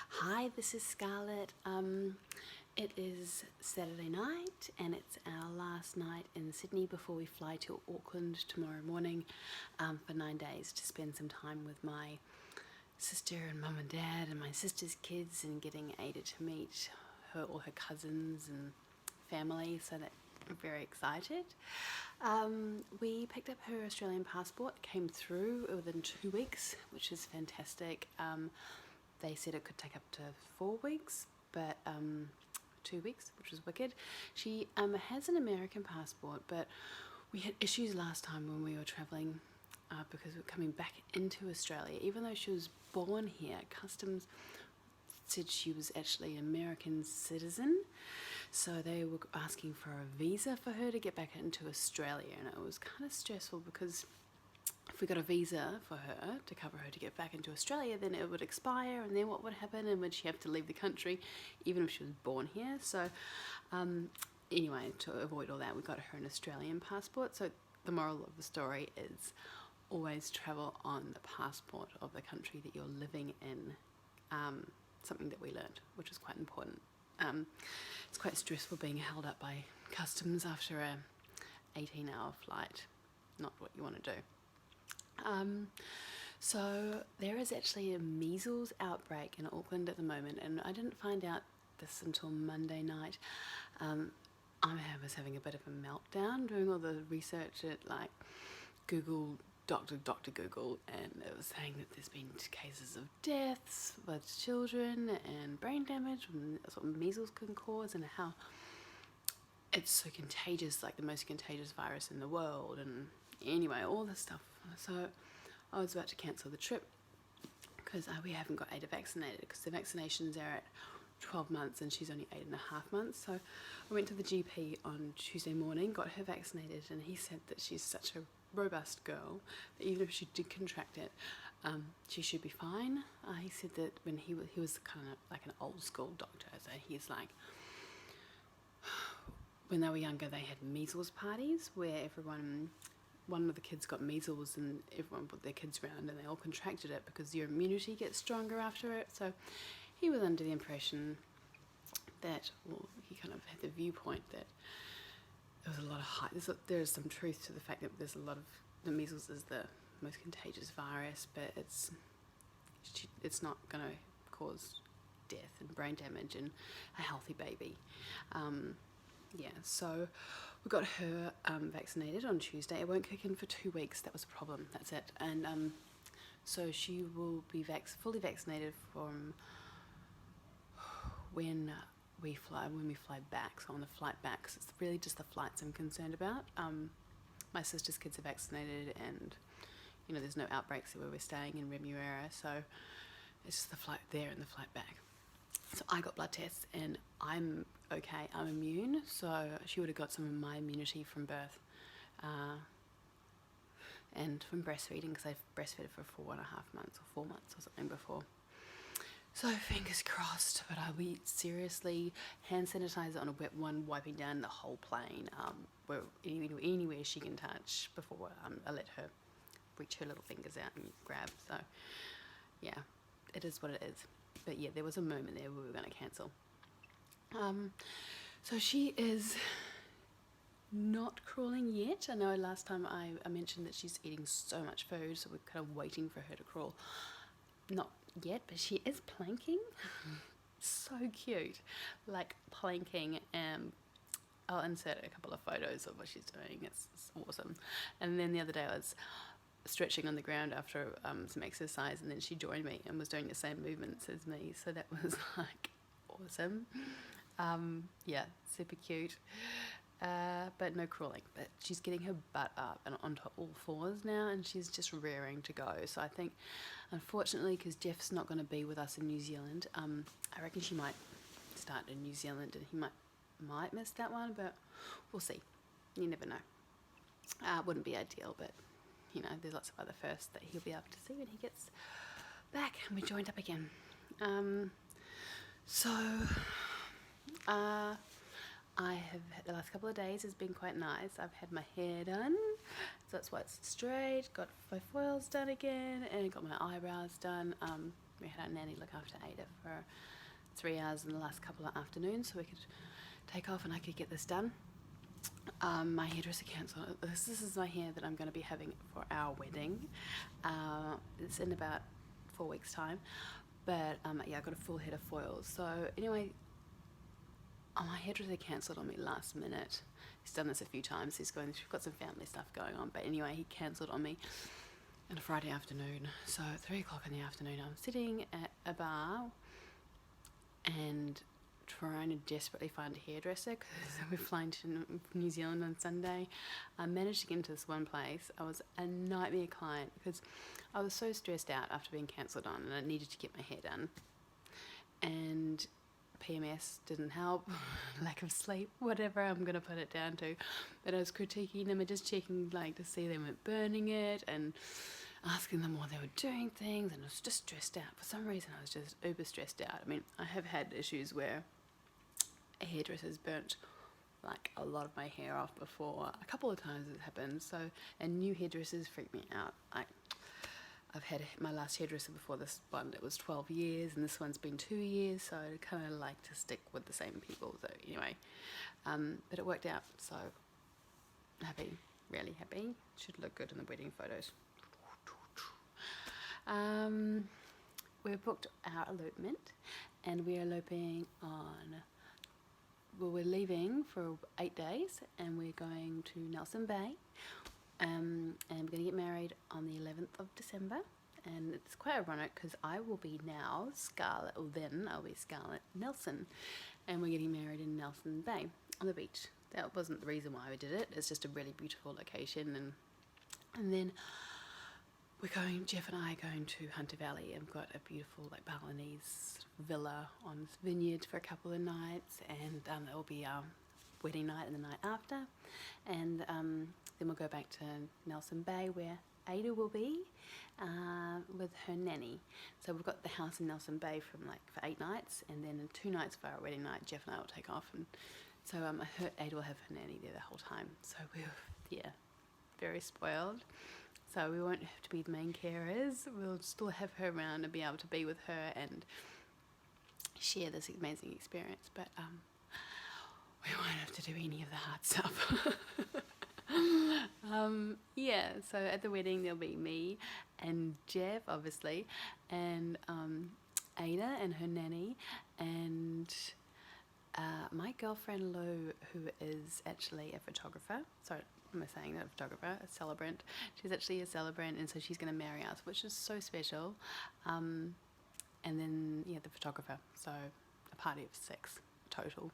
Hi, this is Scarlett. It is Saturday night and it's our last night in Sydney before we fly to Auckland tomorrow morning for 9 days to spend some time with my sister and mum and dad and my sister's kids and getting Ada to meet all her cousins and family, so that I'm very excited. We picked up her Australian passport, it came through within 2 weeks, which is fantastic. They said it could take up to 4 weeks, but 2 weeks, which was wicked. She has an American passport, but we had issues last time when we were travelling because we were coming back into Australia. Even though she was born here, customs said she was actually an American citizen, so they were asking for a visa for her to get back into Australia, and it was kind of stressful because if we got a visa for her to cover her to get back into Australia, then it would expire, and then what would happen, and would she have to leave the country even if she was born here? So anyway, to avoid all that, we got her an Australian passport. So the moral of the story is always travel on the passport of the country that you're living in. Something that we learned, which is quite important. It's quite stressful being held up by customs after a 18-hour flight. Not what you want to do. So there is actually a measles outbreak in Auckland at the moment, and I didn't find out this until Monday night. I was having a bit of a meltdown doing all the research at like Google, Dr. Google, and it was saying that there's been cases of deaths with children and brain damage, and that's what measles can cause, and how it's so contagious, like the most contagious virus in the world, and anyway, all this stuff. So I was about to cancel the trip because we haven't got Ada vaccinated, because the vaccinations are at 12 months and she's only 8.5 months. So I went to the GP on Tuesday morning, got her vaccinated, and he said that she's such a robust girl that even if she did contract it, she should be fine. He said that when he was kind of like an old school doctor, so he's like, when they were younger they had measles parties where one of the kids got measles and everyone put their kids around and they all contracted it because your immunity gets stronger after it. So he was under the impression that, well, he kind of had the viewpoint that there was a lot of hype. There's some truth to the fact that there's a lot of, the measles is the most contagious virus, but it's not going to cause death and brain damage in a healthy baby. Yeah, so we got her vaccinated on Tuesday. It won't kick in for 2 weeks. That was a problem. That's it. And so she will be fully vaccinated from when we fly back. So on the flight back, 'cause it's really just the flights I'm concerned about. My sister's kids are vaccinated, and there's no outbreaks where we're staying in Remuera, so it's just the flight there and the flight back. So I got blood tests and I'm okay, I'm immune, so she would have got some of my immunity from birth and from breastfeeding, because I've breastfed for 4.5 months or 4 months or something before. So fingers crossed, but we seriously hand sanitizer on a wet one, wiping down the whole plane, anywhere she can touch before I let her reach her little fingers out and grab. So yeah, it is what it is. But yeah, there was a moment there where we were going to cancel. So she is not crawling yet. I know last time I mentioned that she's eating so much food, so we're kind of waiting for her to crawl. Not yet, but she is planking. So cute, like planking. I'll insert a couple of photos of what she's doing. It's awesome. And then the other day I was stretching on the ground after some exercise, and then she joined me and was doing the same movements as me, so that was like awesome. Yeah, super cute. But no crawling, but she's getting her butt up and onto all fours now, and she's just raring to go. So I think, unfortunately, because Jeff's not going to be with us in New Zealand, I reckon she might start in New Zealand, and he might miss that one, but we'll see. You never know. Wouldn't be ideal, but there's lots of other firsts that he'll be able to see when he gets back and we're joined up again. I have, the last couple of days has been quite nice. I've had my hair done, so that's why it's straight, got my foils done again, and got my eyebrows done. we had our nanny look after Ada for 3 hours in the last couple of afternoons so we could take off and I could get this done. My hairdresser cancelled. This is my hair that I'm going to be having for our wedding. It's in about 4 weeks time, but yeah, I got a full head of foils. So anyway, my hairdresser cancelled on me last minute. He's done this a few times. He's got some family stuff going on, but anyway, he cancelled on me on a Friday afternoon. So at 3 o'clock in the afternoon, I'm sitting at a bar and trying to desperately find a hairdresser because we're flying to New Zealand on Sunday. I managed to get into this one place. I was a nightmare client because I was so stressed out after being cancelled on and I needed to get my hair done. And PMS didn't help, lack of sleep, whatever I'm going to put it down to. But I was critiquing them and just checking to see they weren't burning it and asking them why they were doing things, and I was just stressed out. For some reason I was just uber stressed out. I mean, I have had issues where a hairdresser's burnt a lot of my hair off before. A couple of times it's happened. So, and new hairdressers freak me out. I've had my last hairdresser before this one, it was 12 years, and this one's been 2 years, so I kind of like to stick with the same people. So anyway, but it worked out, so happy, really happy. Should look good in the wedding photos. We've booked our elopement, and we are eloping on, well, we're leaving for 8 days, and we're going to Nelson Bay, and we're going to get married on the 11th of December, and it's quite ironic because I will be now Scarlett, or then I'll be Scarlett Nelson, and we're getting married in Nelson Bay on the beach. That wasn't the reason why we did it. It's just a really beautiful location, and then Jeff and I are going to Hunter Valley, and we've got a beautiful Balinese villa on this vineyard for a couple of nights, and that will be our wedding night and the night after, and then we'll go back to Nelson Bay where Ada will be with her nanny. So we've got the house in Nelson Bay for 8 nights, and then in 2 nights for our wedding night, Jeff and I will take off, and so I heard Ada will have her nanny there the whole time. So we're very spoiled. So we won't have to be the main carers. We'll still have her around and be able to be with her and share this amazing experience. But we won't have to do any of the hard stuff. So at the wedding there'll be me and Jeff, obviously, and Ada and her nanny, and my girlfriend Lou, who is actually a photographer. Sorry, am I saying that? A photographer, a celebrant. She's actually a celebrant, and so she's going to marry us, which is so special. And then the photographer. So a party of 6 total.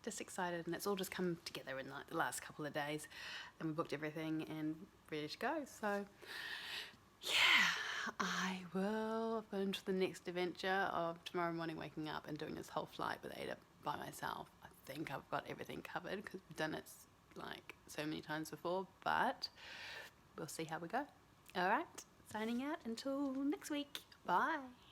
Just excited, and it's all just come together in the last couple of days, and we booked everything and ready to go. So I will go into the next adventure of tomorrow morning waking up and doing this whole flight with Ada by myself. I think I've got everything covered because we've done it so many times before, but we'll see how we go. All right, signing out until next week. Bye.